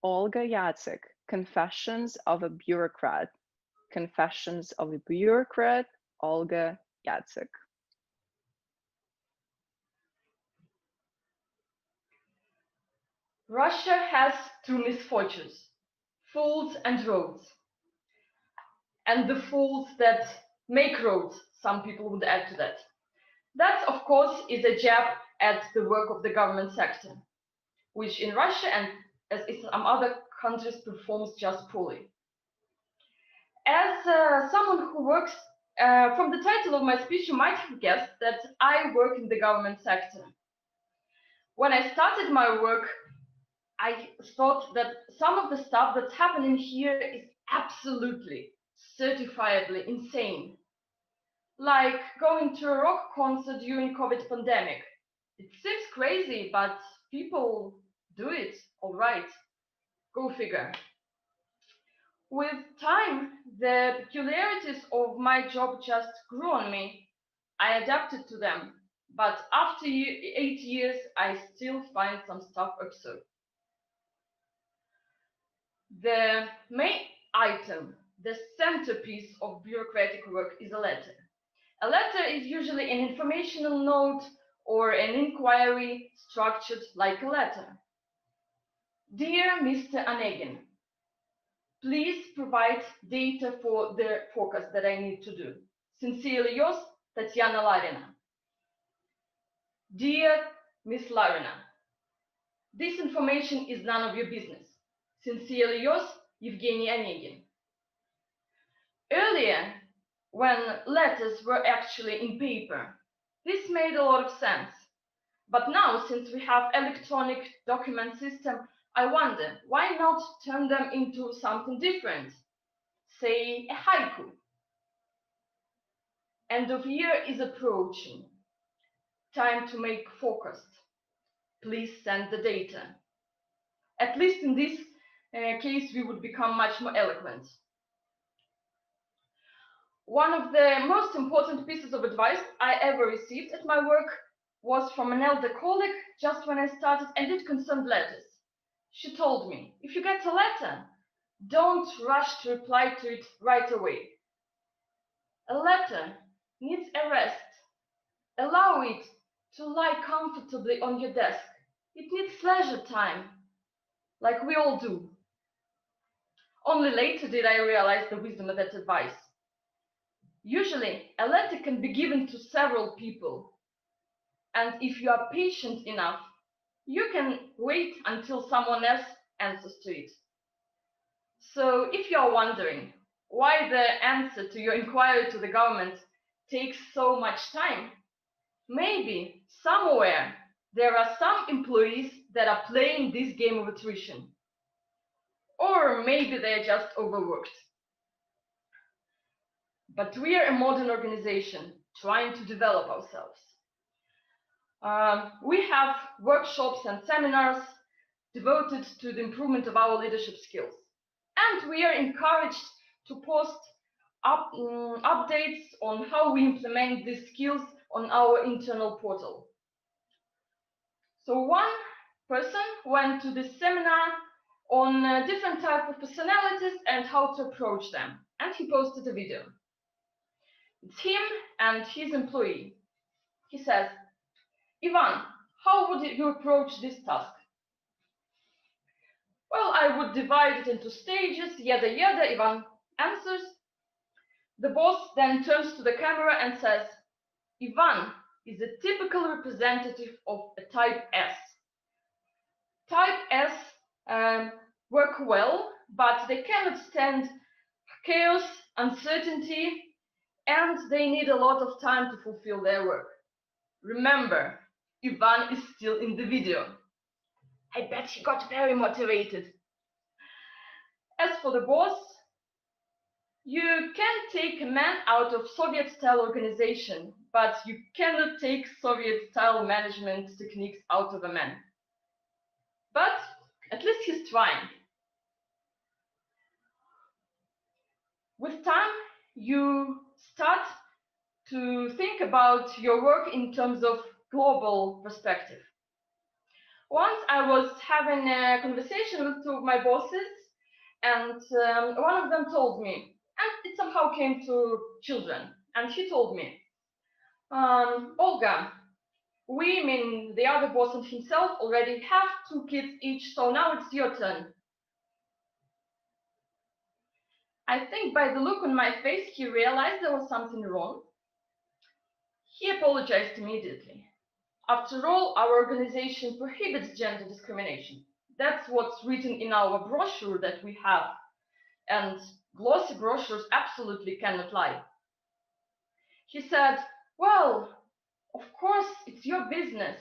Olga Jacek, Confessions of a Bureaucrat. Confessions of a Bureaucrat, Olga Jacek. Russia has two misfortunes, fools and roads. And the fools that make roads, some people would add to that. That, of course, is a jab at the work of the government sector, which in Russia and as in some other countries performs just poorly. As someone who works, from the title of my speech, you might have guessed that I work in the government sector. When I started my work, I thought that some of the stuff that's happening here is absolutely, certifiably insane. Like going to a rock concert during COVID pandemic. It seems crazy, but people do it, all right. Go figure. With time, the peculiarities of my job just grew on me. I adapted to them, but after 8 years, I still find some stuff absurd. The main item, the centerpiece of bureaucratic work is a letter. A letter is usually an informational note or an inquiry structured like a letter. Dear Mr. Onegin, please provide data for the forecast that I need to do. Sincerely yours, Tatiana Larina. Dear Miss Larina, this information is none of your business. Sincerely yours, Evgeny Onegin. Earlier, when letters were actually in paper, this made a lot of sense. But now, since we have electronic document system, I wonder, why not turn them into something different? Say a haiku. End of year is approaching. Time to make forecast. Please send the data. At least in this case, we would become much more eloquent. One of the most important pieces of advice I ever received at my work was from an elder colleague just when I started, and it concerned letters. She told me, if you get a letter, don't rush to reply to it right away. A letter needs a rest. Allow it to lie comfortably on your desk. It needs leisure time, like we all do. Only later did I realize the wisdom of that advice. Usually, a letter can be given to several people. And if you are patient enough, you can wait until someone else answers to it. So if you are wondering why the answer to your inquiry to the government takes so much time, maybe somewhere there are some employees that are playing this game of attrition. Or maybe they're just overworked. But we are a modern organization trying to develop ourselves. We have workshops and seminars devoted to the improvement of our leadership skills. And we are encouraged to post updates on how we implement these skills on our internal portal. So one person went to this seminar on different types of personalities and how to approach them. And he posted a video. It's him and his employee. He says, Ivan, how would you approach this task? Well, I would divide it into stages, yada yada, Ivan answers. The boss then turns to the camera and says, Ivan is a typical representative of a type S. Type S work well, but they cannot stand chaos, uncertainty, and they need a lot of time to fulfill their work. Remember, Ivan is still in the video. I bet he got very motivated. As for the boss, you can take a man out of Soviet-style organization, but you cannot take Soviet-style management techniques out of a man. But at least he's trying. With time, you start to think about your work in terms of global perspective. Once I was having a conversation with two of my bosses, and one of them told me, and it somehow came to children, and he told me, Olga, we, mean the other boss and himself, already have 2 kids each, so now it's your turn. I think by the look on my face, he realized there was something wrong. He apologized immediately. After all, our organization prohibits gender discrimination. That's what's written in our brochure that we have, and glossy brochures absolutely cannot lie. He said, well, of course, it's your business,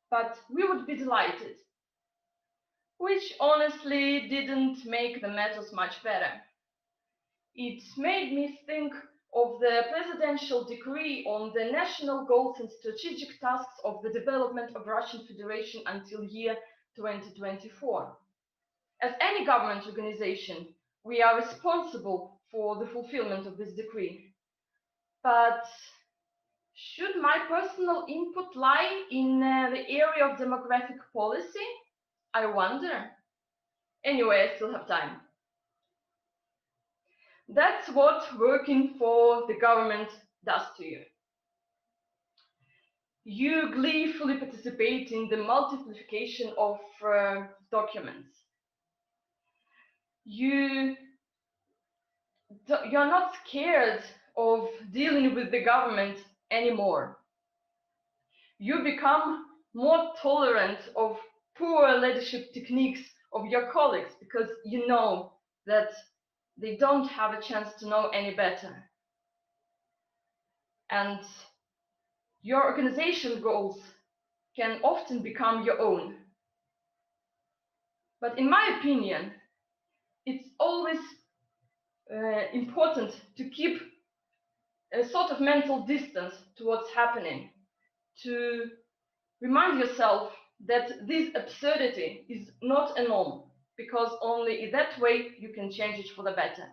but we would be delighted. Which honestly didn't make the matters much better. It made me think of the presidential decree on the national goals and strategic tasks of the development of Russian Federation until year 2024. As any government organization, we are responsible for the fulfillment of this decree. But should my personal input lie in the area of demographic policy? I wonder. Anyway, I still have time. That's what working for the government does to you. You gleefully participate in the multiplication of documents. You're not scared of dealing with the government anymore. You become more tolerant of poor leadership techniques of your colleagues because you know that they don't have a chance to know any better. And your organization goals can often become your own. But in my opinion, it's always important to keep a sort of mental distance to what's happening, to remind yourself that this absurdity is not a norm, because only in that way you can change it for the better.